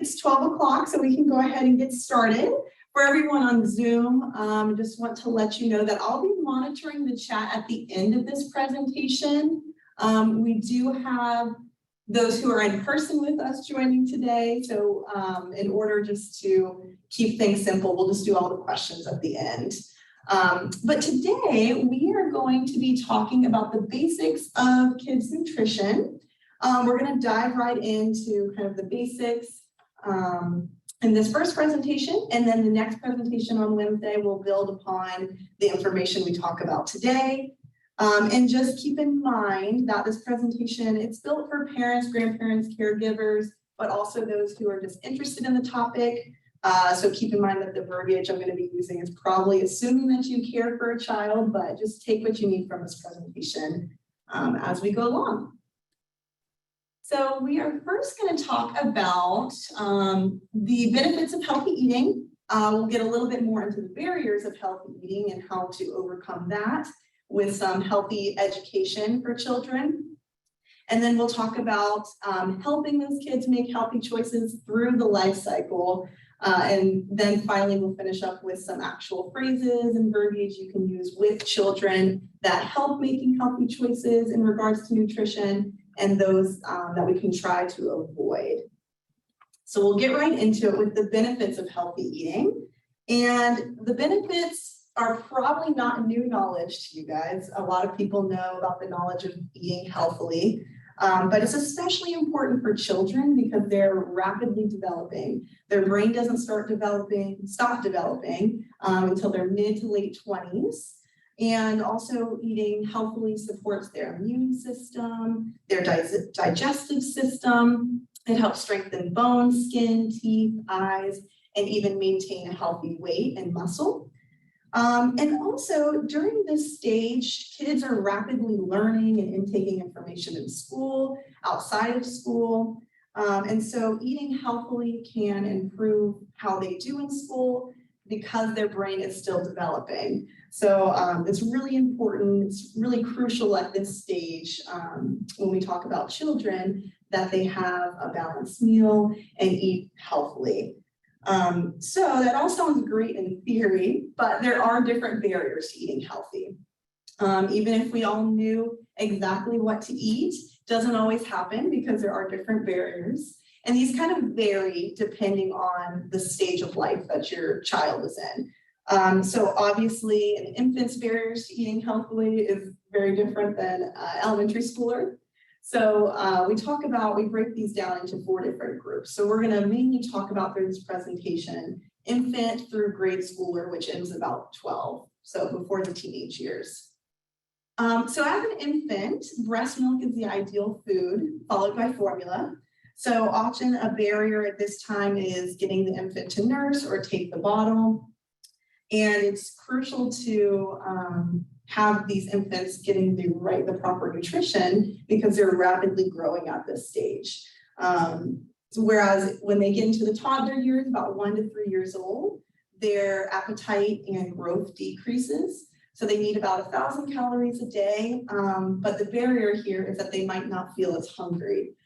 It's 12 o'clock, so we can go ahead and get started. For everyone on Zoom, just want to let you know that I'll be monitoring the chat at the end of this presentation. We do have those who are in person with us joining today. So in order just to keep things simple, we'll just do all the questions at the end. But today we are going to be talking about the basics of kids nutrition. We're going to dive right into kind of the basics in this first presentation, and then the next presentation on Wednesday will build upon the information we talk about today. And just keep in mind that this presentation, it's built for parents, grandparents, caregivers, but also those who are just interested in the topic. So keep in mind that the verbiage I'm going to be using is probably assuming that you care for a child, but just take what you need from this presentation as we go along. So we are first going to talk about the benefits of healthy eating. We'll get a little bit more into the barriers of healthy eating and how to overcome that with some healthy education for children. And then we'll talk about helping those kids make healthy choices through the life cycle. And then finally, we'll finish up with some actual phrases and verbiage you can use with children that help making healthy choices in regards to nutrition, and those that we can try to avoid. So we'll get right into it with the benefits of healthy eating. And the benefits are probably not new knowledge to you guys. A lot of people know about the knowledge of eating healthily, but it's especially important for children because they're rapidly developing. Their brain doesn't stop developing until their mid to late 20s. And also eating healthily supports their immune system, their digestive system. It helps strengthen bones, skin, teeth, eyes, and even maintain a healthy weight and muscle. And also during this stage, kids are rapidly learning and intaking information in school, outside of school. And so eating healthily can improve how they do in school because their brain is still developing. So it's really important, it's really crucial at this stage when we talk about children that they have a balanced meal and eat healthily. So that all sounds great in theory, but there are different barriers to eating healthy. Even if we all knew exactly what to eat, doesn't always happen because there are different barriers. And these kind of vary depending on the stage of life that your child is in. So obviously an infant's barriers to eating healthily is very different than elementary schooler. So we break these down into 4 different groups. So we're going to mainly talk about through this presentation, infant through grade schooler, which ends about 12, so before the teenage years. So as an infant, breast milk is the ideal food, followed by formula. So often a barrier at this time is getting the infant to nurse or take the bottle. And it's crucial to have these infants getting the proper nutrition because they're rapidly growing at this stage. Whereas when they get into the toddler years, about 1 to 3 years old, their appetite and growth decreases. So they need about 1,000 calories a day. But the barrier here is that they might not feel as hungry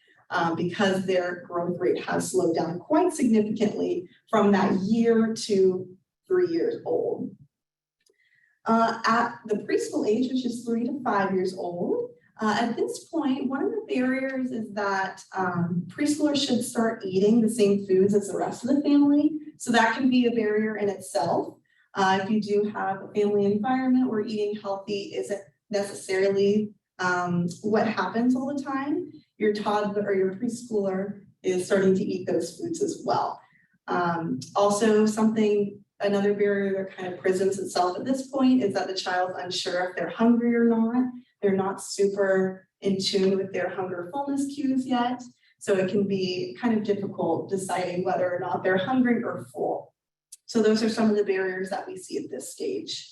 because their growth rate has slowed down quite significantly from that year to 3 years old. At the preschool age, which is 3 to 5 years old, at this point, one of the barriers is that preschoolers should start eating the same foods as the rest of the family. So that can be a barrier in itself. If you do have a family environment where eating healthy isn't necessarily what happens all the time, your toddler or your preschooler is starting to eat those foods as well. Also, another barrier that kind of presents itself at this point is that the child's unsure if they're hungry or not. They're not super in tune with their hunger fullness cues yet. So it can be kind of difficult deciding whether or not they're hungry or full. So those are some of the barriers that we see at this stage.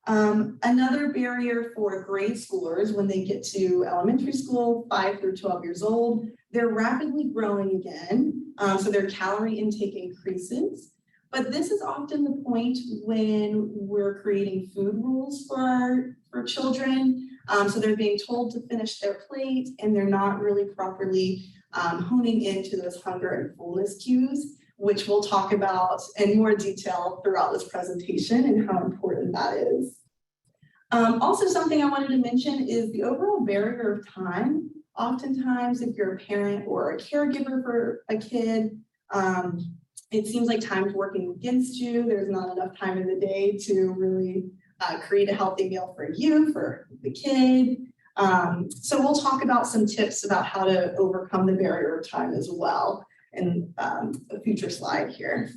Another barrier for grade schoolers when they get to elementary school, 5 through 12 years old, they're rapidly growing again. So their calorie intake increases. But this is often the point when we're creating food rules for children. So they're being told to finish their plate and they're not really properly honing into those hunger and fullness cues, which we'll talk about in more detail throughout this presentation and how important that is. Also, something I wanted to mention is the overall barrier of time. Oftentimes, if you're a parent or a caregiver for a kid, it seems like time's working against you. There's not enough time in the day to really create a healthy meal for you, for the kid. So we'll talk about some tips about how to overcome the barrier of time as well in a future slide here.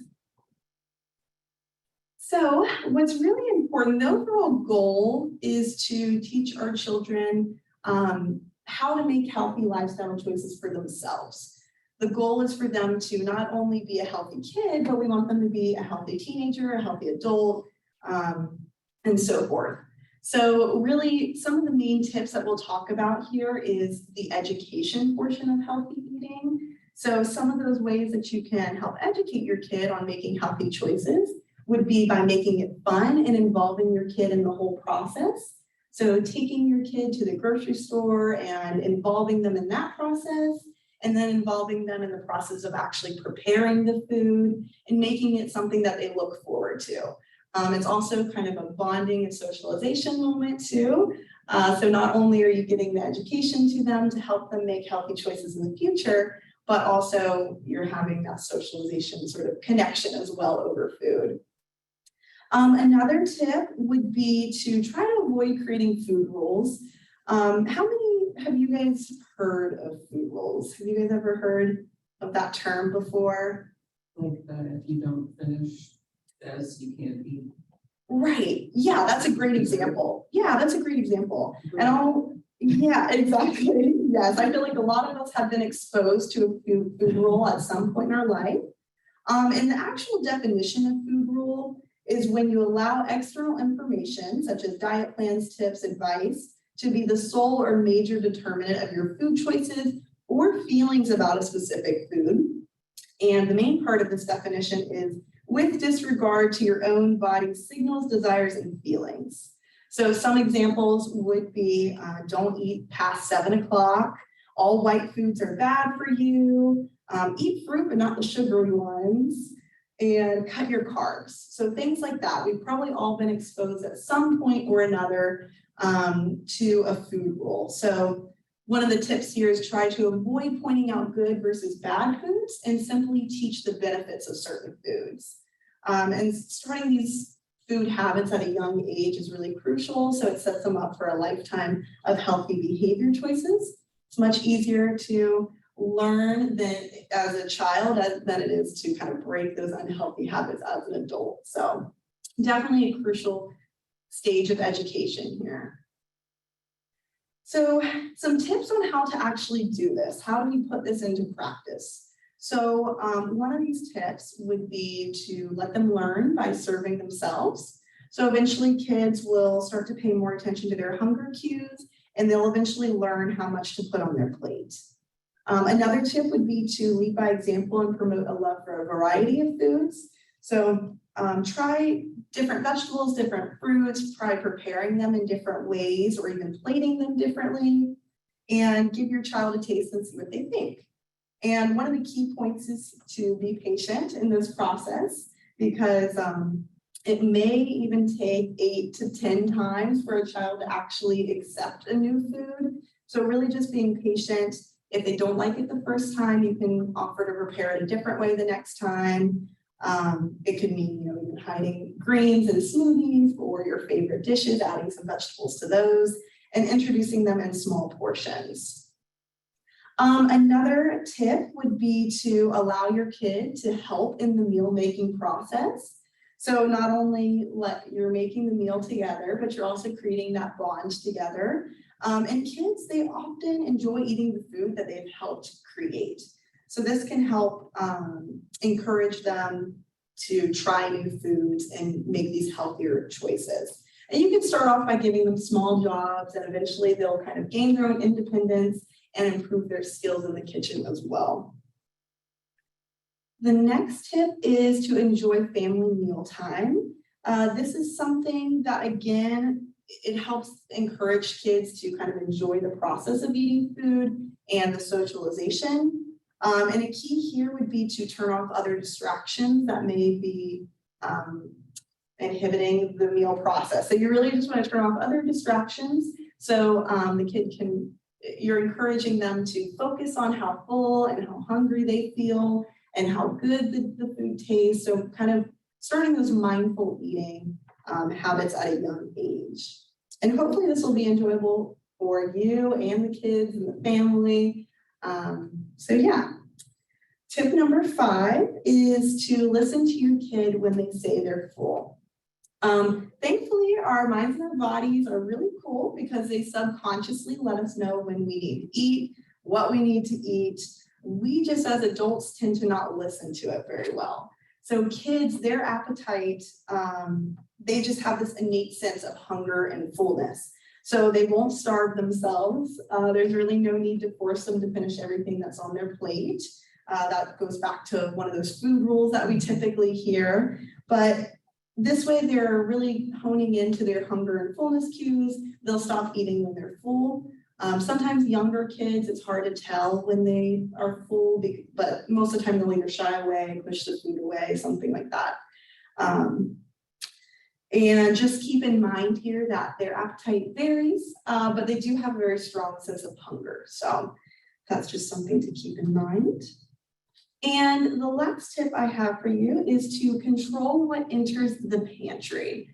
So what's really important, the overall goal is to teach our children how to make healthy lifestyle choices for themselves. The goal is for them to not only be a healthy kid, but we want them to be a healthy teenager, a healthy adult, and so forth. So really, some of the main tips that we'll talk about here is the education portion of healthy eating. So some of those ways that you can help educate your kid on making healthy choices would be by making it fun and involving your kid in the whole process. So taking your kid to the grocery store and involving them in that process, and then involving them in the process of actually preparing the food and making it something that they look forward to. It's also kind of a bonding and socialization moment too. So not only are you getting the education to them to help them make healthy choices in the future, but also you're having that socialization sort of connection as well over food. Another tip would be to try to avoid creating food rules. How many have you guys heard of food rules? Have you guys ever heard of that term before? Like that if you don't finish this, you can't eat. Right. Yeah, that's a great example. Yeah, that's a great example. And yeah, exactly. Yes, I feel like a lot of us have been exposed to a food rule at some point in our life. And the actual definition of food rule is when you allow external information, such as diet plans, tips, advice, to be the sole or major determinant of your food choices or feelings about a specific food. And the main part of this definition is with disregard to your own body's signals, desires, and feelings. So some examples would be don't eat past 7 o'clock, all white foods are bad for you, eat fruit but not the sugary ones, and cut your carbs. So things like that. We've probably all been exposed at some point or another to a food rule. So one of the tips here is try to avoid pointing out good versus bad foods and simply teach the benefits of certain foods. And starting these food habits at a young age is really crucial. So it sets them up for a lifetime of healthy behavior choices. It's much easier to learn than as a child than it is to kind of break those unhealthy habits as an adult. So definitely a crucial stage of education here. So some tips on how to actually do this. How do we put this into practice? So one of these tips would be to let them learn by serving themselves. So eventually kids will start to pay more attention to their hunger cues and they'll eventually learn how much to put on their plate. Another tip would be to lead by example and promote a love for a variety of foods. So try different vegetables, different fruits, try preparing them in different ways or even plating them differently, and give your child a taste and see what they think. And one of the key points is to be patient in this process because it may even take 8 to 10 times for a child to actually accept a new food. So really just being patient. If they don't like it the first time, you can offer to prepare it a different way the next time. It could mean, even hiding greens in smoothies or your favorite dishes, adding some vegetables to those, and introducing them in small portions. Another tip would be to allow your kid to help in the meal making process. So not only you're making the meal together, but you're also creating that bond together. And kids, they often enjoy eating the food that they've helped create. So this can help encourage them to try new foods and make these healthier choices. And you can start off by giving them small jobs and eventually they'll kind of gain their own independence and improve their skills in the kitchen as well. The next tip is to enjoy family meal time. This is something that, again, it helps encourage kids to kind of enjoy the process of eating food and the socialization. And a key here would be to turn off other distractions that may be inhibiting the meal process. So you really just want to turn off other distractions. So the kid you're encouraging them to focus on how full and how hungry they feel and how good the food tastes. So kind of starting those mindful eating habits at a young age. And hopefully this will be enjoyable for you and the kids and the family. So yeah. Tip number 5 is to listen to your kid when they say they're full. Thankfully, our minds and our bodies are really cool because they subconsciously let us know when we need to eat, what we need to eat. We just as adults tend to not listen to it very well. So kids, their appetite, they just have this innate sense of hunger and fullness. So they won't starve themselves. There's really no need to force them to finish everything that's on their plate. That goes back to one of those food rules that we typically hear. But this way they're really honing into their hunger and fullness cues. They'll stop eating when they're full. Sometimes younger kids, it's hard to tell when they are full, but most of the time they'll either shy away, push the food away, something like that. And just keep in mind here that their appetite varies, but they do have a very strong sense of hunger. So that's just something to keep in mind. And the last tip I have for you is to control what enters the pantry.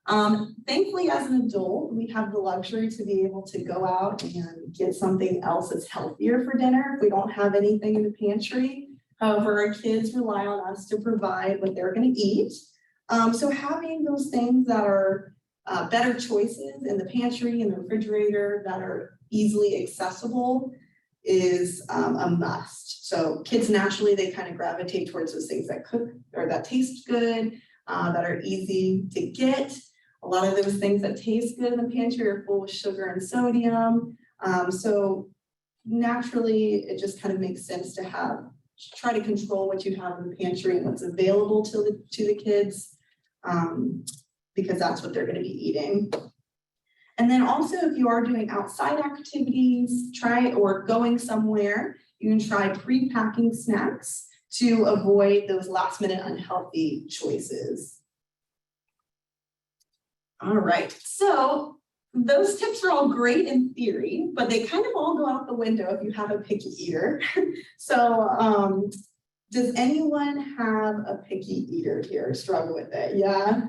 Thankfully, as an adult, we have the luxury to be able to go out and get something else that's healthier for dinner if we don't have anything in the pantry. However, our kids rely on us to provide what they're going to eat. So having those things that are better choices in the pantry and the refrigerator that are easily accessible is a must. So kids naturally, they kind of gravitate towards those things that cook or that taste good, that are easy to get. A lot of those things that taste good in the pantry are full of sugar and sodium. So naturally, it just kind of makes sense to try to control what you have in the pantry and what's available to the kids, because that's what they're going to be eating. And then also, if you are doing outside activities, or going somewhere, you can try pre-packing snacks to avoid those last-minute unhealthy choices. All right, so those tips are all great in theory, but they kind of all go out the window if you have a picky eater. So does anyone have a picky eater here, struggle with it? Yeah?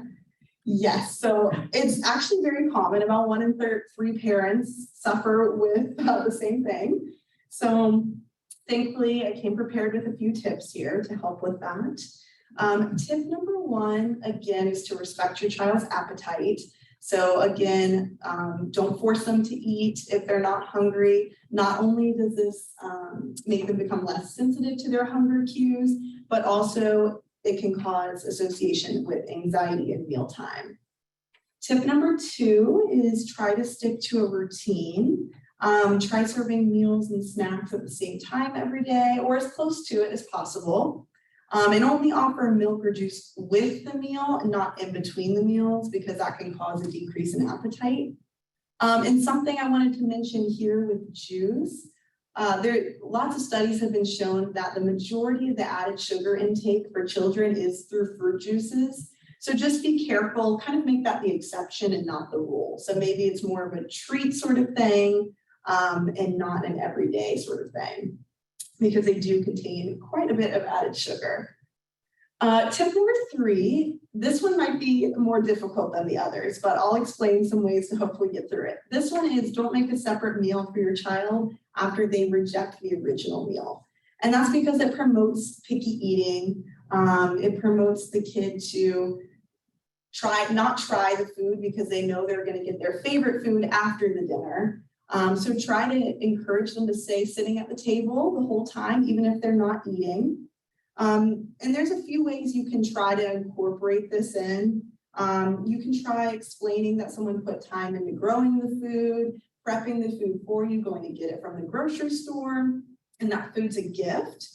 Yes, so it's actually very common. About 1 in 3 parents suffer with the same thing. So thankfully, I came prepared with a few tips here to help with that. Tip number 1, again, is to respect your child's appetite. So again, don't force them to eat if they're not hungry. Not only does this make them become less sensitive to their hunger cues, but also it can cause association with anxiety at mealtime. Tip number 2 is try to stick to a routine. Try serving meals and snacks at the same time every day or as close to it as possible. And only offer milk or juice with the meal and not in between the meals, because that can cause a decrease in appetite. And something I wanted to mention here with juice, lots of studies have been shown that the majority of the added sugar intake for children is through fruit juices. So just be careful, kind of make that the exception and not the rule. So maybe it's more of a treat sort of thing, and not an everyday sort of thing, because they do contain quite a bit of added sugar. Tip number 3, this one might be more difficult than the others, but I'll explain some ways to hopefully get through it. This one is don't make a separate meal for your child after they reject the original meal. And that's because it promotes picky eating. It promotes the kid to not try the food because they know they're going to get their favorite food after the dinner. So try to encourage them to stay sitting at the table the whole time, even if they're not eating. And there's a few ways you can try to incorporate this in. You can try explaining that someone put time into growing the food, prepping the food for you, going to get it from the grocery store, and that food's a gift.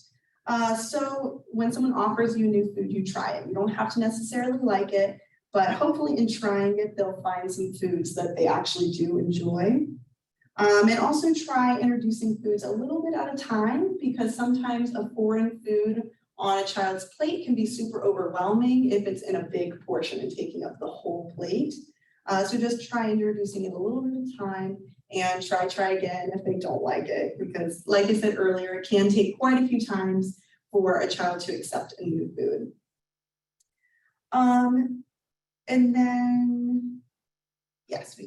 So when someone offers you new food, you try it. You don't have to necessarily like it, but hopefully in trying it, they'll find some foods that they actually do enjoy. And also try introducing foods a little bit at a time, because sometimes a foreign food on a child's plate can be super overwhelming if it's in a big portion and taking up the whole plate. So just try introducing it a little bit at a time and try again if they don't like it, because like I said earlier, it can take quite a few times for a child to accept a new food. And then, yes,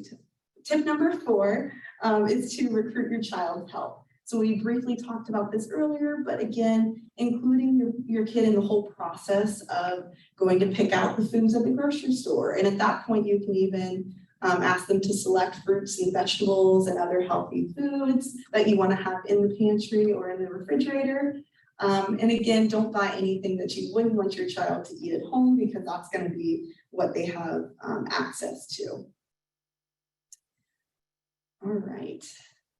tip number 4 is to recruit your child's help. So we briefly talked about this earlier, but again, including your kid in the whole process of going to pick out the foods at the grocery store. And at that point, you can even ask them to select fruits and vegetables and other healthy foods that you want to have in the pantry or in the refrigerator. And again, don't buy anything that you wouldn't want your child to eat at home, because that's going to be what they have access to. All right.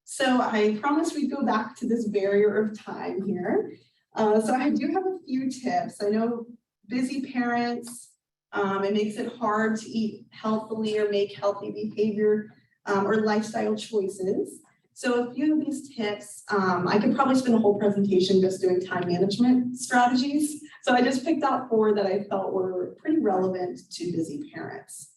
So I promised we'd go back to this barrier of time here. So I do have a few tips. I know busy parents, it makes it hard to eat healthily or make healthy behavior or lifestyle choices. So a few of these tips, I could probably spend a whole presentation just doing time management strategies. So I just picked out 4 that I felt were pretty relevant to busy parents.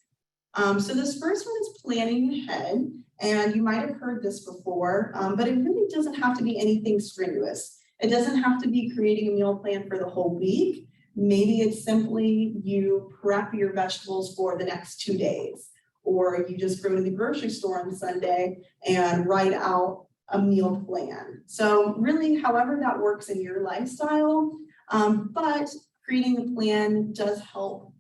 So this first one is planning ahead. And you might have heard this before, but it really doesn't have to be anything strenuous. It doesn't have to be creating a meal plan for the whole week. Maybe it's simply you prep your vegetables for the next 2 days, or you just go to the grocery store on Sunday and write out a meal plan. So really, however that works in your lifestyle, but creating a plan does help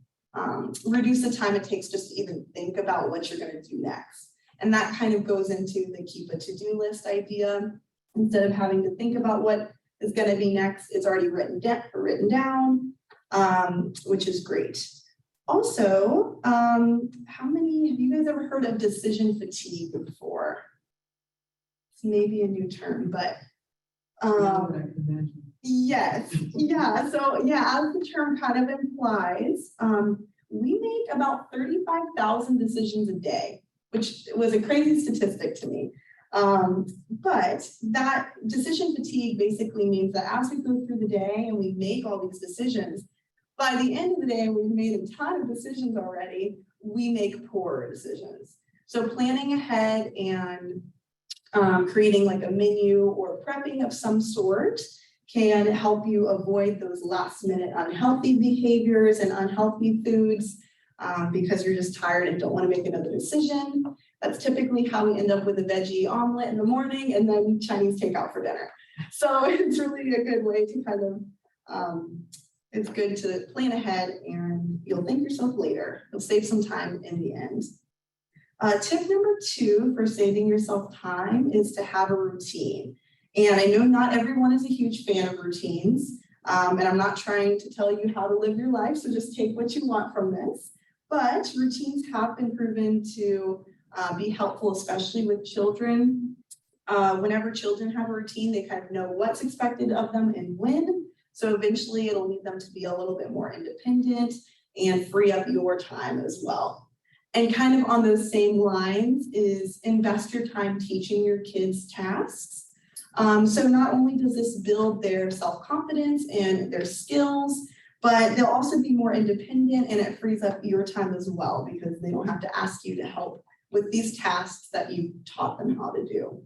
reduce the time it takes just to even think about what you're going to do next. And that kind of goes into the keep a to-do list idea. Instead of having to think about what is going to be next, it's already written down, which is great. Also, how many have you guys ever heard of decision fatigue before? It's maybe a new term, but yes, yeah. So yeah, as the term kind of implies, we make about 35,000 decisions a day, which was a crazy statistic to me. But that decision fatigue basically means that as we go through the day and we make all these decisions, by the end of the day, we've made a ton of decisions already, we make poorer decisions. So planning ahead and creating like a menu or prepping of some sort can help you avoid those last minute unhealthy behaviors and unhealthy foods because you're just tired and don't want to make another decision. That's typically how we end up with a veggie omelet in the morning and then Chinese takeout for dinner. So it's really a good way to kind of, it's good to plan ahead and you'll thank yourself later. You'll save some time in the end. Tip number 2 for saving yourself time is to have a routine. And I know not everyone is a huge fan of routines, and I'm not trying to tell you how to live your life, so just take what you want from this. But routines have been proven to be helpful, especially with children. Whenever children have a routine, they kind of know what's expected of them and when. So eventually it'll lead them to be a little bit more independent and free up your time as well. And kind of on those same lines is invest your time teaching your kids tasks. So not only does this build their self-confidence and their skills, but they'll also be more independent and it frees up your time as well because they don't have to ask you to help with these tasks that you taught them how to do.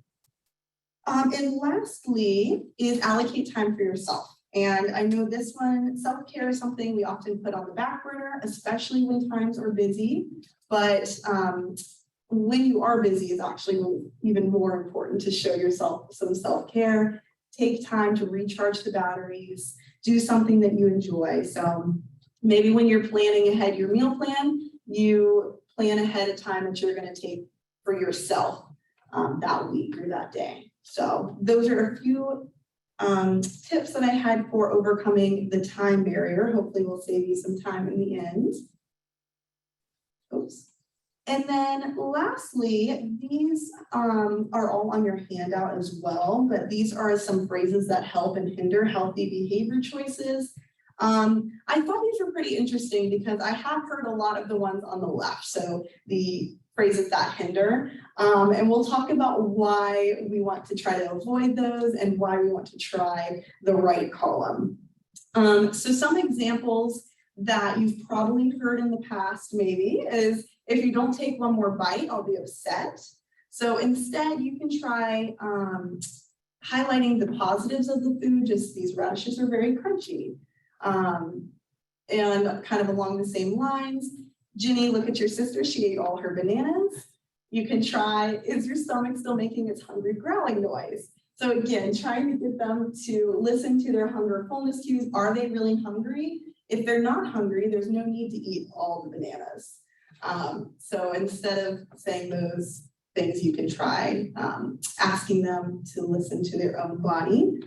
And lastly is allocate time for yourself. And I know this one, self-care is something we often put on the back burner, especially when times are busy. But when you are busy, it's actually even more important to show yourself some self-care. Take time to recharge the batteries, do something that you enjoy. So maybe when you're planning ahead your meal plan, you plan ahead a time that you're going to take for yourself that week or that day. So those are a few tips that I had for overcoming the time barrier. Hopefully we'll save you some time in the end. Oops. And then lastly, these are all on your handout as well, but these are some phrases that help and hinder healthy behavior choices. I thought these were pretty interesting because I have heard a lot of the ones on the left. So the phrases that hinder, and we'll talk about why we want to try to avoid those and why we want to try the right column. So some examples that you've probably heard in the past maybe is, if you don't take one more bite, I'll be upset. So instead you can try highlighting the positives of the food. Just these radishes are very crunchy. And kind of along the same lines, Ginny, look at your sister, she ate all her bananas. You can try, is your stomach still making its hungry growling noise? So again, trying to get them to listen to their hunger fullness cues. Are they really hungry? If they're not hungry, there's no need to eat all the bananas. So instead of saying those things, you can try asking them to listen to their own body.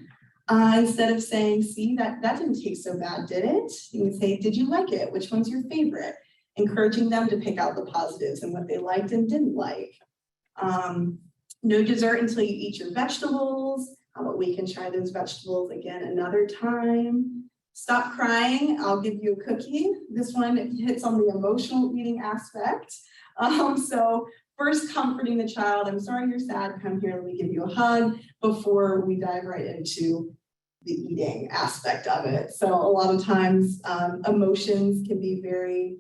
Instead of saying, see, that didn't taste so bad, did it? You can say, did you like it? Which one's your favorite? Encouraging them to pick out the positives and what they liked and didn't like. No dessert until you eat your vegetables. How about we can try those vegetables again another time? Stop crying, I'll give you a cookie. This one hits on the emotional eating aspect. So first, comforting the child. I'm sorry you're sad, come here, let me give you a hug, before we dive right into the eating aspect of it. So a lot of times emotions can be very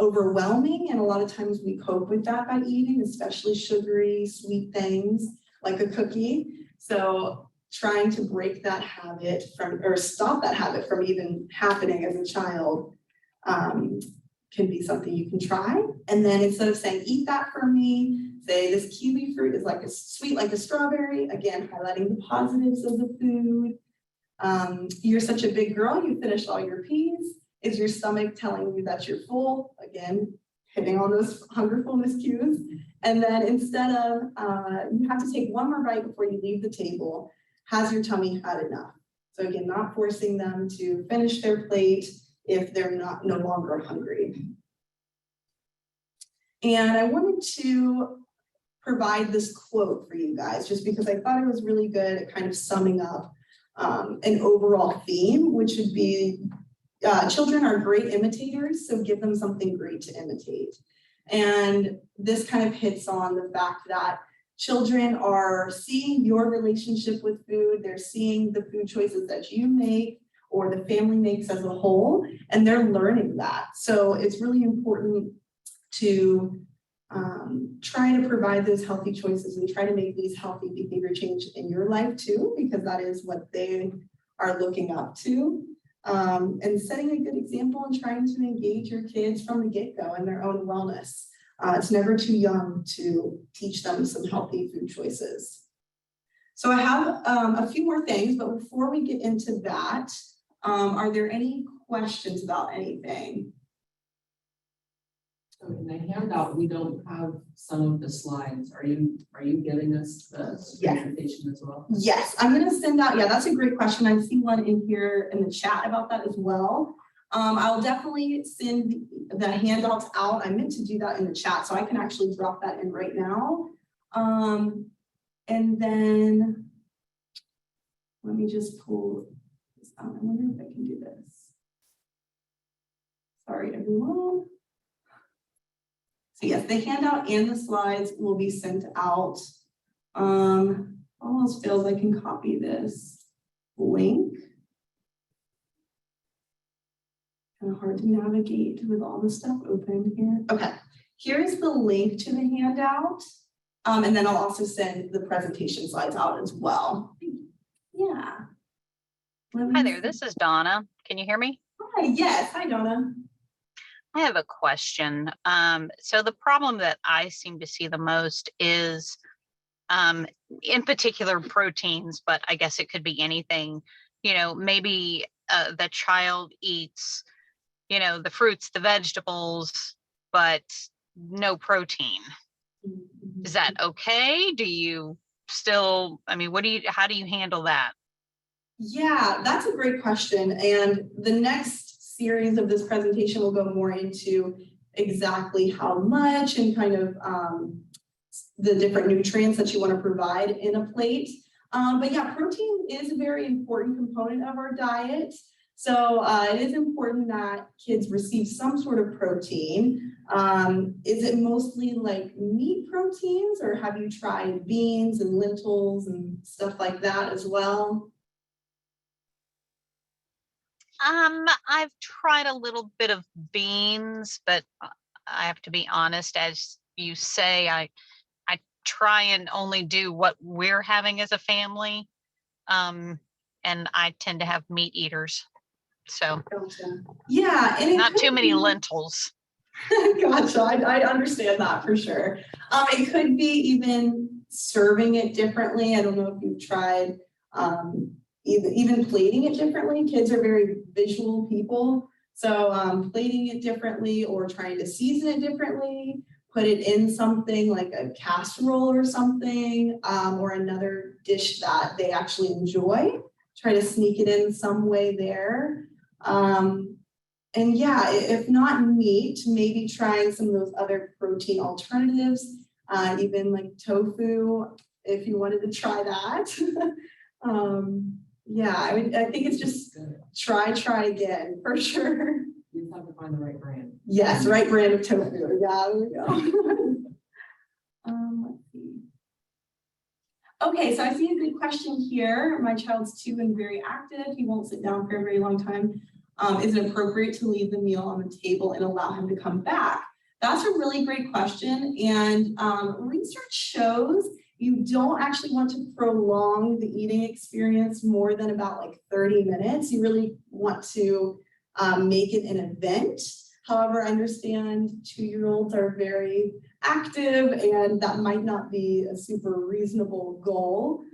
overwhelming, and a lot of times we cope with that by eating, especially sugary, sweet things like a cookie. So trying to break that habit from, or stop that habit from even happening as a child can be something you can try. And then instead of saying, eat that for me, say this kiwi fruit is like a sweet like a strawberry. Again, highlighting the positives of the food. You're such a big girl, you finished all your peas. Is your stomach telling you that you're full? Again, hitting on those hunger fullness cues. And then instead of, you have to take one more bite before you leave the table, has your tummy had enough? So again, not forcing them to finish their plate if they're no longer hungry. And I wanted to provide this quote for you guys, just because I thought it was really good at kind of summing up an overall theme, which would be, children are great imitators, so give them something great to imitate. And this kind of hits on the fact that children are seeing your relationship with food, they're seeing the food choices that you make or the family makes as a whole, and they're learning that. So it's really important to try to provide those healthy choices and try to make these healthy behavior change in your life too, because that is what they are looking up to. And setting a good example and trying to engage your kids from the get-go in their own wellness. It's never too young to teach them some healthy food choices. So I have a few more things, but before we get into that, are there any questions about anything? So in the handout, we don't have some of the slides. Are you giving us the presentation as well? Yes, I'm going to send out. Yeah, that's a great question. I see one in here in the chat about that as well. I'll definitely send the handouts out. I meant to do that in the chat, so I can actually drop that in right now. And then let me just pull this out. I wonder if I can do this. Sorry, everyone. So yes, the handout and the slides will be sent out. Almost feels I can copy this link. Kind of hard to navigate with all the stuff open here. Okay, here's the link to the handout. And then I'll also send the presentation slides out as well. Yeah. Hi there, this is Donna. Can you hear me? Hi, yes. Hi, Donna. I have a question. So the problem that I seem to see the most is, in particular, proteins, but I guess it could be anything. You know, maybe the child eats, you know, the fruits, the vegetables, but no protein. Is that okay? Do you still, I mean, how do you handle that? Yeah, that's a great question. And the next series of this presentation will go more into exactly how much and kind of the different nutrients that you want to provide in a plate. But yeah, protein is a very important component of our diet. So it is important that kids receive some sort of protein. Is it mostly like meat proteins, or have you tried beans and lentils and stuff like that as well? I've tried a little bit of beans, but I have to be honest, as you say, I try and only do what we're having as a family. And I tend to have meat eaters. So Gotcha. Yeah, and not too many lentils. Gotcha. I understand that for sure. It could be even serving it differently. I don't know if you've tried even plating it differently. Kids are very visual people. So plating it differently or trying to season it differently, put it in something like a casserole or something, or another dish that they actually enjoy. Try to sneak it in some way there. And yeah, if not meat, maybe trying some of those other protein alternatives, even like tofu, if you wanted to try that. Yeah, I think it's just try again for sure. You just have to find the right brand. Yes, right brand of tofu. Yeah, there we go. Let's see. Okay, so I see a good question here. My child's 2 and very active. He won't sit down for a very long time. Is it appropriate to leave the meal on the table and allow him to come back? That's a really great question. And research shows you don't actually want to prolong the eating experience more than about like 30 minutes. You really want to make it an event. However, I understand 2-year-olds are very active and that might not be a super reasonable goal.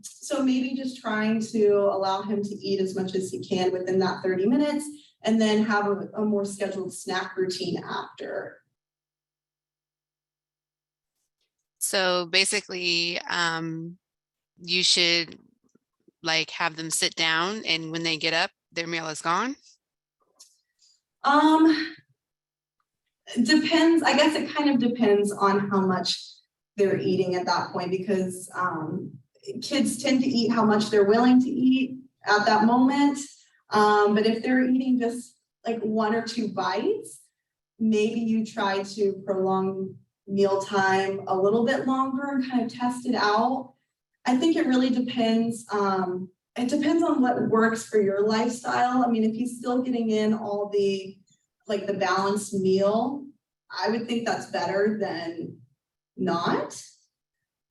So maybe just trying to allow him to eat as much as he can within that 30 minutes and then have a more scheduled snack routine after. So basically, you should like have them sit down and when they get up, their meal is gone? Depends. I guess it kind of depends on how much they're eating at that point because kids tend to eat how much they're willing to eat at that moment. But if they're eating just like 1 or 2 bites, maybe you try to prolong mealtime a little bit longer and kind of test it out. I think it really depends. It depends on what works for your lifestyle. I mean, if he's still getting in all the balanced meal, I would think that's better than not.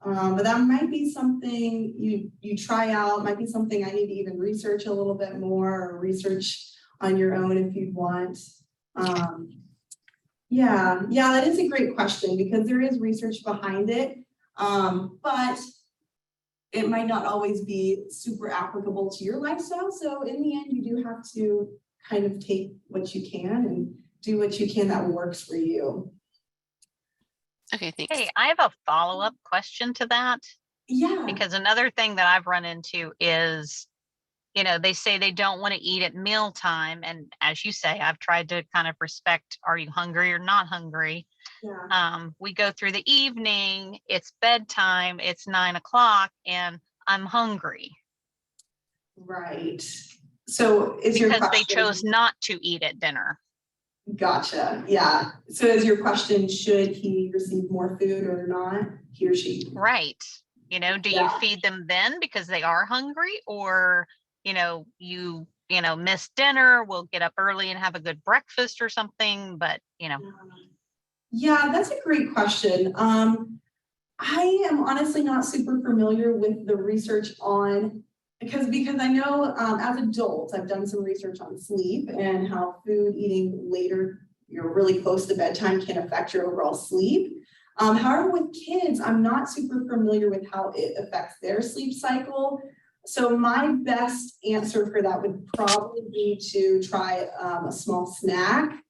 But that might be something you try out, might be something I need to even research a little bit more or research on your own if you'd want. Yeah, that is a great question because there is research behind it, but it might not always be super applicable to your lifestyle. So in the end, you do have to kind of take what you can and do what you can that works for you. Okay, thanks. Hey, I have a follow-up question to that. Yeah. Because another thing that I've run into is, they say they don't want to eat at mealtime. And as you say, I've tried to kind of respect, are you hungry or not hungry? Yeah. We go through the evening, it's bedtime, it's 9 o'clock and I'm hungry. Right. So is your question, because they chose not to eat at dinner. Gotcha. Yeah. So is your question, should he receive more food or not? He or she? Right. Do you feed them then because they are hungry, or, you miss dinner, we'll get up early and have a good breakfast or something, but, Yeah, that's a great question. I am honestly not super familiar with the research on, because I know as adults, I've done some research on sleep and how food eating later, really close to bedtime can affect your overall sleep. However, with kids, I'm not super familiar with how it affects their sleep cycle. So my best answer for that would probably be to try a small snack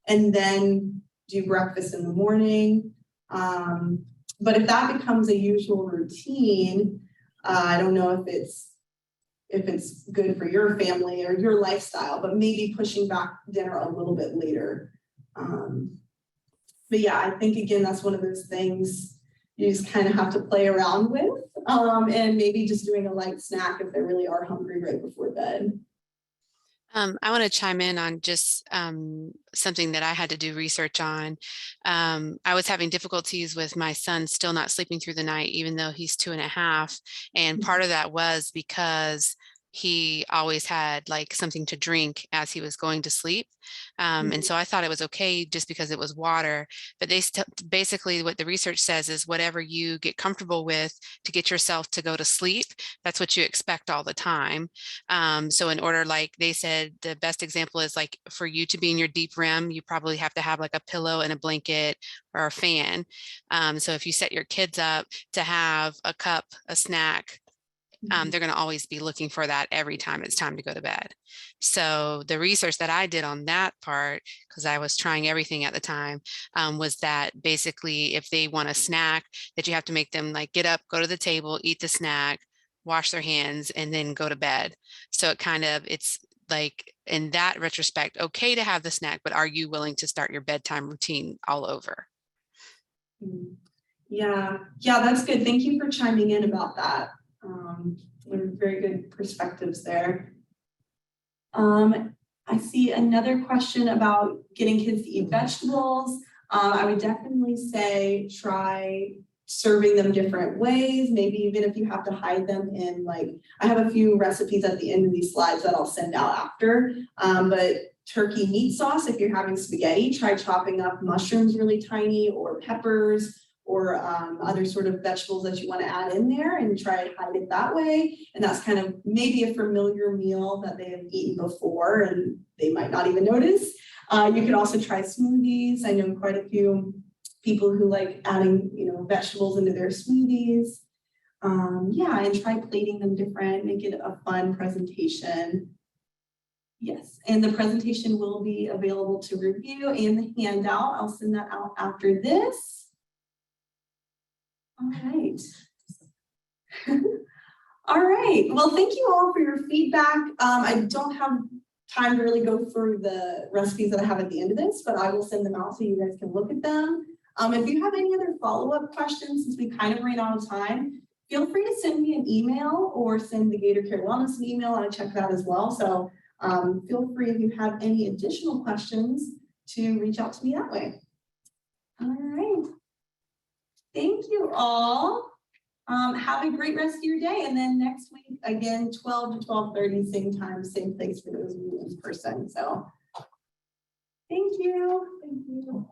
and then do breakfast in the morning. But if that becomes a usual routine, I don't know if it's good for your family or your lifestyle, but maybe pushing back dinner a little bit later. But yeah, I think again, that's one of those things you just kind of have to play around with, and maybe just doing a light snack if they really are hungry right before bed. I want to chime in on just something that I had to do research on. I was having difficulties with my son still not sleeping through the night, even though he's 2.5. And part of that was because he always had like something to drink as he was going to sleep. And so I thought it was okay just because it was water. But basically what the research says is whatever you get comfortable with to get yourself to go to sleep, that's what you expect all the time. So in order, like they said, the best example is like for you to be in your deep REM, you probably have to have like a pillow and a blanket or a fan. So if you set your kids up to have a cup, a snack, they're going to always be looking for that every time it's time to go to bed. So the research that I did on that part, because I was trying everything at the time, was that basically if they want a snack, that you have to make them like get up, go to the table, eat the snack, wash their hands, and then go to bed. So it's like in that retrospect, okay to have the snack, but are you willing to start your bedtime routine all over? Yeah, that's good. Thank you for chiming in about that. Very good perspectives there. I see another question about getting kids to eat vegetables. I would definitely say try serving them different ways, maybe even if you have to hide them in, like, I have a few recipes at the end of these slides that I'll send out after, but turkey meat sauce, if you're having spaghetti, try chopping up mushrooms really tiny, or peppers, or other sort of vegetables that you want to add in there, and try to hide it that way. And that's kind of maybe a familiar meal that they have eaten before and they might not even notice. You could also try smoothies. I know quite a few people who like adding, vegetables into their smoothies. Yeah, and try plating them different, make it a fun presentation. Yes, and the presentation will be available to review, and the handout, I'll send that out after this. All right. All right. Well, thank you all for your feedback. I don't have time to really go through the recipes that I have at the end of this, but I will send them out so you guys can look at them. If you have any other follow-up questions, since we kind of ran out of time, feel free to send me an email or send the GatorCare Wellness an email. I check that as well. So feel free, if you have any additional questions, to reach out to me that way. All right. Thank you all. Have a great rest of your day. And then next week, again, 12 to 12:30, same time, same place for those of you in person. So thank you. Thank you.